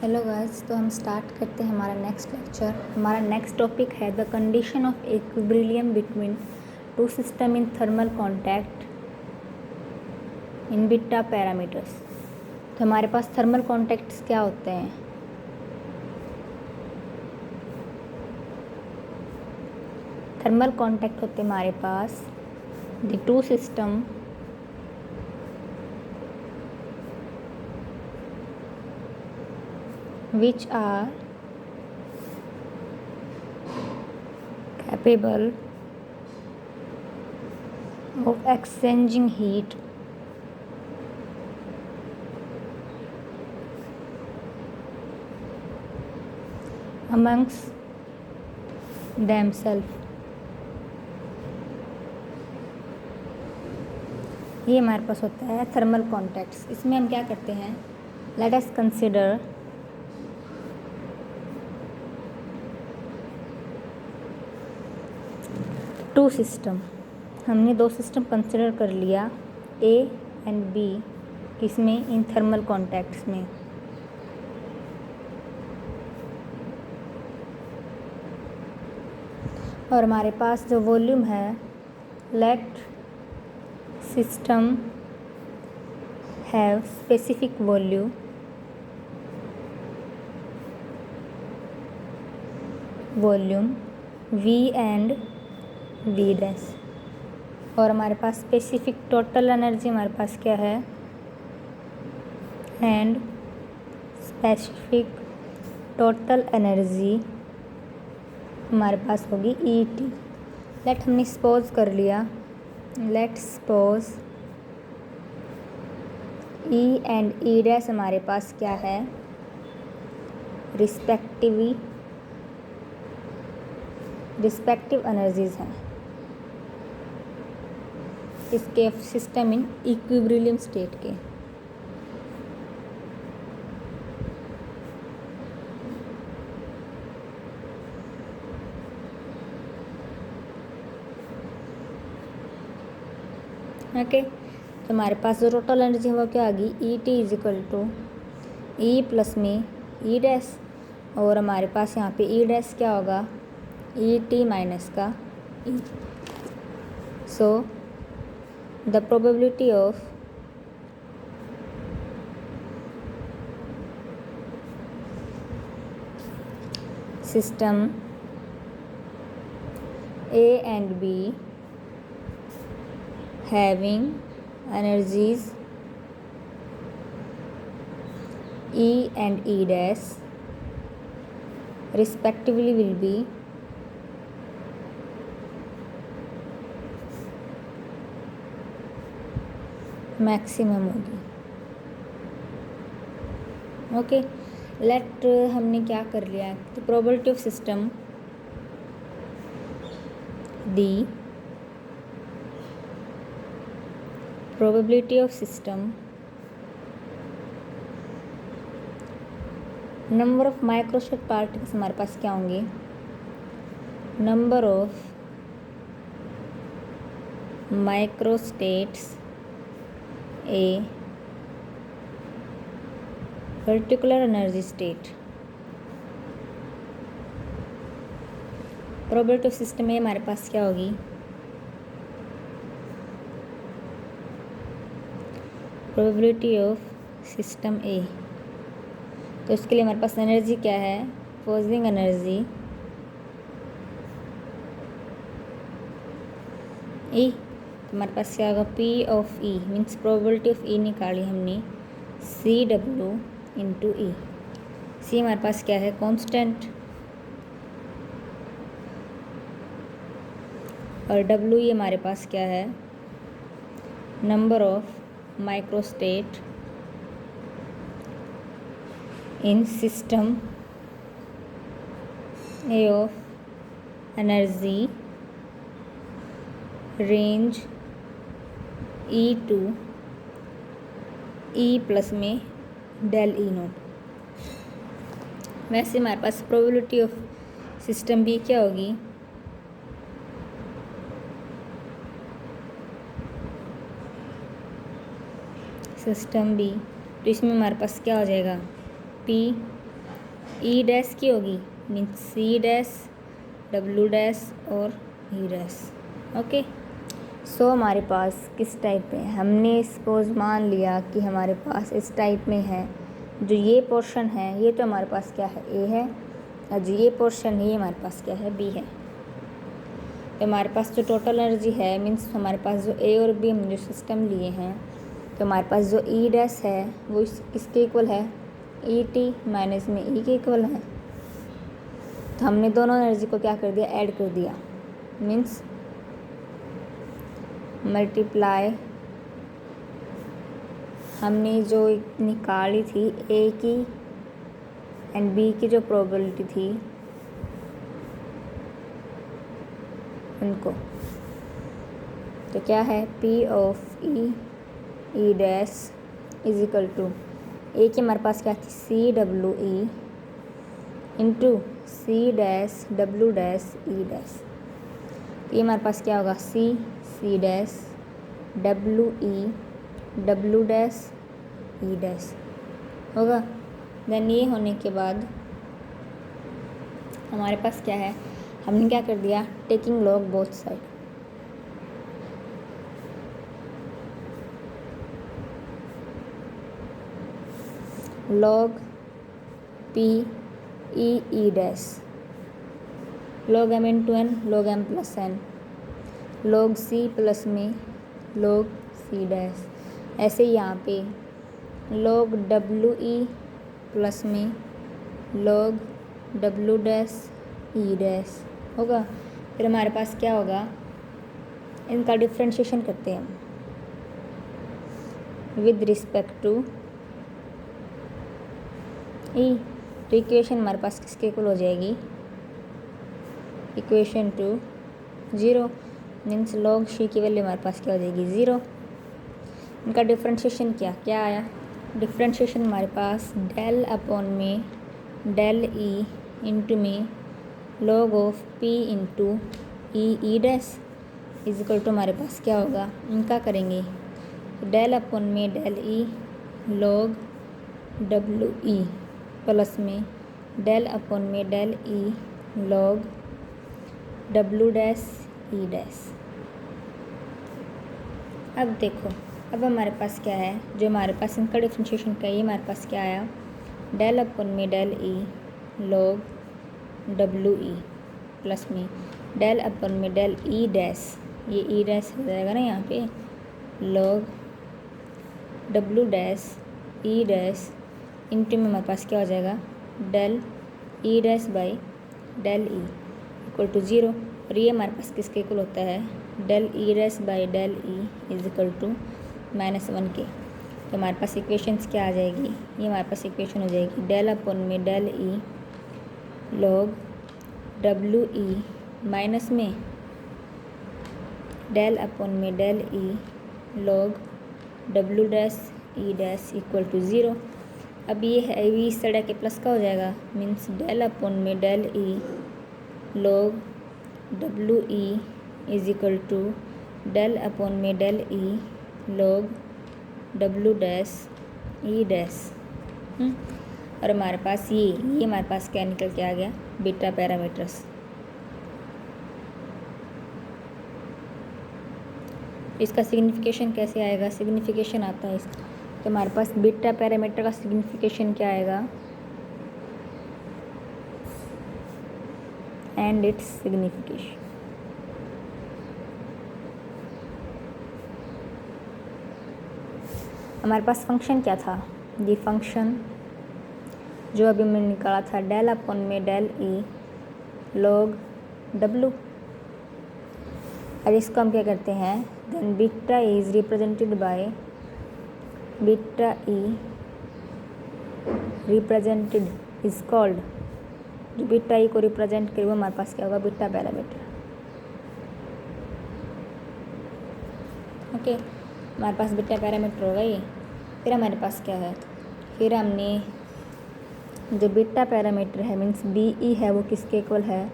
Hello guys, तो हम start करते हैं हमारा नेक्स्ट लेक्चर। हमारा नेक्स्ट टॉपिक है the condition of equilibrium between two system in thermal contact in beta parameters. तो हमारे पास थर्मल कांटेक्ट्स क्या होते हैं? थर्मल कांटेक्ट होते हैं हमारे पास the two system which are capable of exchanging heat amongst themselves। ये हमारे पास होता है थर्मल कॉन्टैक्ट्स। इसमें हम क्या करते हैं, let us consider two system. हमने दो सिस्टम कंसिडर कर लिया, ए एंड बी, किसमें? इन थर्मल कॉन्टैक्ट्स में। और हमारे पास जो वॉल्यूम है, let system have specific volume V and V dash. और हमारे पास स्पेसिफिक टोटल एनर्जी हमारे पास क्या है, एंड स्पेसिफिक टोटल एनर्जी हमारे पास होगी ET। लेट हमने सपोज कर लिया, let suppose E and E dash हमारे पास क्या है, रिस्पेक्टिव एनर्जीज हैं इसके सिस्टम इन इक्विलिब्रियम स्टेट के। ओके, तो हमारे पास जो टोटल एनर्जी है वो क्या आ गई, ET is equal to E plus में E डैश। और हमारे पास यहाँ पे E डैश क्या होगा, ET माइनस का E। So the probability of system A and B having energies E and E dash respectively will be maximum होगी। Okay, late हमने क्या कर लिया है, तो probability of system the probability of system number of microstate particles हमारे पास क्या होंगे, number of microstates a particular energy state. Probability of system में हमारे पास क्या होगी, प्रोबेबिलिटी ऑफ सिस्टम ए। तो इसके लिए हमारे पास एनर्जी क्या है, पोजिंग एनर्जी ई। तो हमारे पास क्या होगा, P of E means probability of E निकाली हमने, CW इंटू E। C हमारे पास क्या है, कांस्टेंट, और W ये हमारे पास क्या है, number of microstate in system A of energy range E to E plus में डेल E नोट। वैसे हमारे पास प्रोबेबिलिटी ऑफ सिस्टम भी क्या होगी, सिस्टम बी, तो इसमें हमारे पास क्या हो जाएगा, P ई डैश की होगी, means C dash, W dash और ई डैश। ओके, सो हमारे पास किस टाइप में, हमने सपोज मान लिया कि हमारे पास इस टाइप में है, जो ये पोर्शन है ये तो हमारे पास क्या है, ए है, और जो ये पोर्शन है ये हमारे पास क्या है, बी है। तो हमारे पास जो टोटल एनर्जी है, मीन्स हमारे पास जो ए और बी हम जो सिस्टम लिए हैं, तो हमारे पास जो ई डैश है वो किसके इक्वल है, ई टी माइनस में ई के इक्वल है। तो हमने दोनों एनर्जी को क्या कर दिया, ऐड कर दिया, मीन्स मल्टीप्लाई, हमने जो निकाली थी ए की एंड बी की जो प्रोबेबिलिटी थी उनको, तो क्या है, P of E dash is equal to, A की हमारे पास क्या थी, C W E into C dash W dash E dash. ये हमारे पास क्या होगा, C dash W dash E dash होगा। देन ये होने के बाद हमारे पास क्या है, हमने क्या कर दिया, taking log both side, log P E dash, log M into N, log M plus N, log C plus में लॉग सी डैश। ऐसे ही यहाँ पे लॉग डब्ल्यू ई प्लस में log W dash E dash होगा। फिर हमारे पास क्या होगा, इनका डिफ्रेंशिएशन करते हैं विद रिस्पेक्ट टू ई। तो इक्वेशन हमारे पास किसके इक्वल हो जाएगी, equation two 0, means log she की वैल्यू हमारे पास क्या हो जाएगी, 0। इनका डिफ्रेंशिएशन क्या आया, डिफ्रेंशिएशन हमारे पास डेल अपॉन में डेल ई इंटू में log of P into E dash is equal to हमारे पास क्या होगा, इनका करेंगे डेल अपॉन में del E log W E plus में डेल अपॉन में del E log W dash E dash. अब देखो, अब हमारे पास क्या है, जो हमारे पास इनका डिफ्रेंशिएशन का, ये हमारे पास क्या आया, डेल अपॉन में del E log W E plus में डेल अपॉन में डेल ई डैश, ये ई डैश हो जाएगा ना यहाँ पे, log W dash E dash into में हमारे पास क्या हो जाएगा, del E dash by del E equal to 0। और ये हमारे पास किसके इक्वल होता है, del E dash by del E is equal to -1 के। तो हमारे पास इक्वेशंस क्या आ जाएगी, ये हमारे पास इक्वेशन हो जाएगी डेल अपॉन में del E log W E minus में डेल अपॉन में del E log W dash E dash equal to 0। अब ये है, ये इस तरह के प्लस का हो जाएगा, मीन्स डेल अपॉन में del E log W E is equal to del upon में del E log W dash E dash. और हमारे पास ये हमारे पास क्या निकल के आ गया, बीटा पैरामीटर्स। इसका सिग्निफिकेशन कैसे आएगा, सिग्निफिकेशन आता है इसका, तो हमारे पास बीटा पैरामीटर का सिग्निफिकेशन क्या आएगा, एंड इट्स सिग्निफिकेशन। हमारे पास फंक्शन क्या था, ये फंक्शन जो अभी मैंने निकाला था, डेल अपॉन में डेल ई लॉग डब्ल्यू। अब इसको हम क्या करते हैं, then beta is represented by beta E represented is called, जो बीटा ई को रिप्रेजेंट करे वो हमारे पास क्या होगा, बीटा पैरामीटर। ओके, हमारे पास बीटा पैरामीटर होगा ये। फिर हमारे पास क्या है, फिर हमने जो बीटा पैरामीटर है मीन्स बी ई है, वो किसके इक्वल है,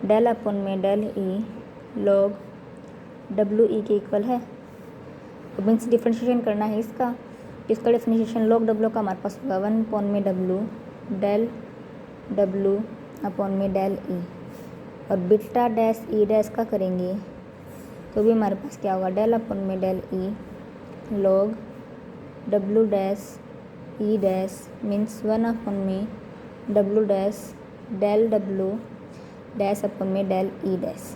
डेल अपॉन में del E log W E के इक्वल है। तो मीन्स डिफ्रेंशिएशन करना है इसका डिफ्रेंशिएशन लॉग डब्ल्यू का हमारे पास होगा 1 अपॉन में डब्ल्यू डेल डब्लू अपॉन में डेल ई, और बीटा डैश ई डैश का करेंगे तो भी हमारे पास क्या होगा, डेल अपॉन में del E log W dash E dash means 1 upon में W dash del W dash upon में डेल ई डैश।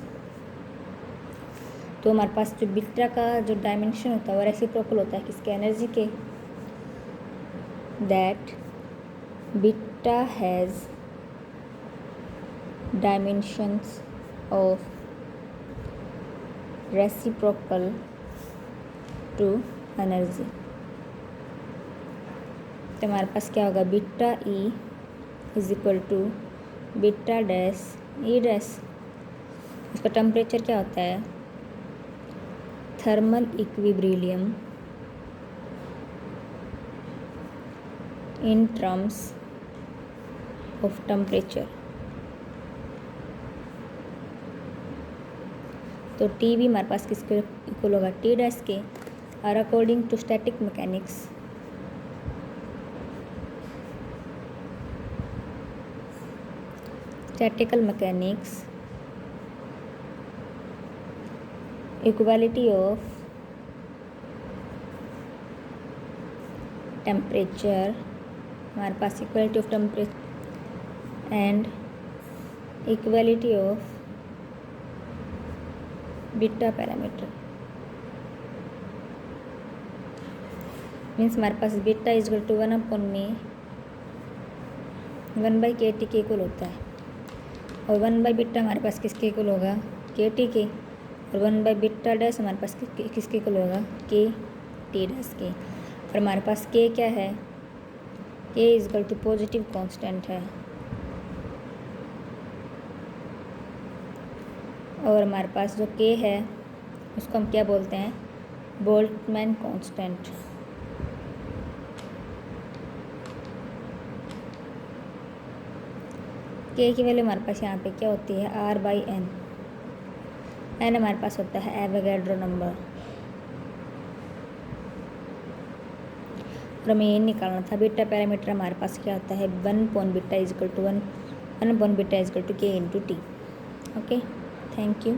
तो हमारे पास जो बीटा का जो डायमेंशन होता है वो रेसिप्रोकल होता है किसके, एनर्जी के, that beta has dimensions of reciprocal to energy. तो हमारे पास क्या होगा, beta E is equal to beta dash E dash, उसका टेम्परेचर क्या होता है, thermal equilibrium in terms of temperature. तो टी भी हमारे पास किसके इक्वल होगा, टी डैश के, और according to static mechanics equality of temperature, हमारे पास equality of temperature and equality of beta parameter means हमारे पास beta is equal to 1 upon में 1/kT के इक्वल होता है, और 1/बीटा हमारे पास किसके इक्वल होगा, kT के, और 1/बीटा डैश हमारे पास किसके इक्वल होगा, kT डैश के। और हमारे पास k क्या है, k is equal to positive constant है, और हमारे पास जो k है उसको हम क्या बोलते हैं, बोल्ट्जमैन कांस्टेंट। k की वैल्यू हमारे पास यहाँ पे क्या होती है, R/n, n हमारे पास होता है एवोगैड्रो नंबर, और हमें ये निकालना था बीटा पैरामीटर हमारे पास क्या होता है, 1/बीटा इज इक्वल टू 1/बीटा is equal to k into T. Okay, thank you.